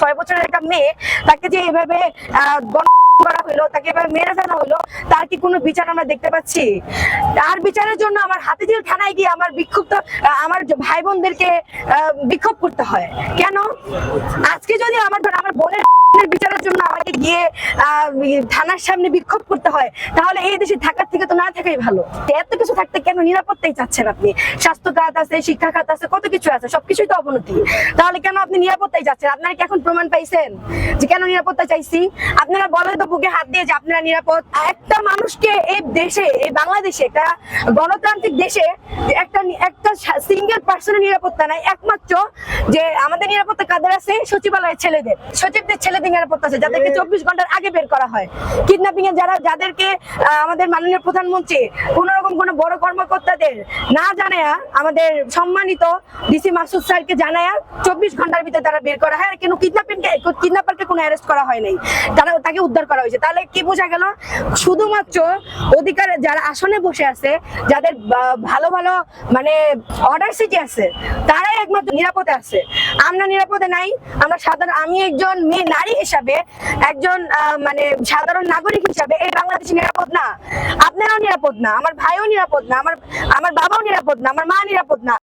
6 বছরের একটা মেয়ে, তাকে যে এভাবে করা হলো, তাকে এভাবে মেরে ফেলা হলো, তার কি কোনো বিচার আমরা দেখতে পাচ্ছি? তার বিচারের জন্য আমার হাতিঝিল থানায় গিয়ে আমার আমার ভাই বোনদেরকে বিক্ষোভ করতে হয় কেন? আজকে যদি আমার বোনের বিচারের জন্য আমাকে গিয়ে থানার সামনে বিক্ষোভ করতে হয়, তাহলে এই দেশে থাকার থেকে তো না থাকাই ভালো। এত কিছু থাকতে কেন নিরাপত্তাই চাচ্ছেন আপনি? স্বাস্থ্য খাত আছে, শিক্ষা খাত আছে, কত কিছু আছে, সবকিছুই তো অবনতি। তাহলে কেন আপনি নিরাপত্তাই চাচ্ছেন? আপনারা কি এখন প্রমাণ পাইছেন যে কেন নিরাপত্তা চাইছি? আপনারা বলেন তো বুকে হাত দিয়ে যে আপনারা নিরাপদ। একটা মানুষকে এই দেশে, এই বাংলাদেশে, একটা গণতান্ত্রিক দেশে একটা সিঙ্গেল পার্সনের নিরাপত্তা নাই। একমাত্র যে আমাদের নিরাপত্তা কাদের আছে? সচিবালয়ের ছেলেদের, সচিবদের ছেলেদের নিরাপত্তা আছে, যাদেরকে 24 ঘন্টার আগে বের করা হয়। কিডন্যাপিং এ যাদেরকে আমাদের মাননীয় প্রধানমন্ত্রী কোন রকম কোন বড় কর্মকর্তাদের না জানায়া, আমাদের সম্মানিত ডিসি মাসুদ স্যারকে জানায়া 24 ঘন্টার ভিতরে তারা বের করা হয়। আর কেন কিডন্যাপারকে কোনো অ্যারেস্ট করা হয় নাই, তাকে উদ্ধার করা হয়েছে। তাহলে কি বোঝা গেল? শুধুমাত্র অধিকার যারা আসনে বসে আছে, যাদের ভালো ভালো মানে অর্ডার সিটি আছে, তারাই একমাত্র নিরাপদে আছে। আমরা নিরাপদে নাই। আমরা আমি একজন মেয়ে নারী হিসাবে, একজন মানে সাধারণ নাগরিক হিসাবে এই বাংলাদেশে নিরাপদ না। আপনারাও নিরাপদ না, আমার ভাইও নিরাপদ না, আমার বাবাও নিরাপদ না, আমার মা নিরাপদ না।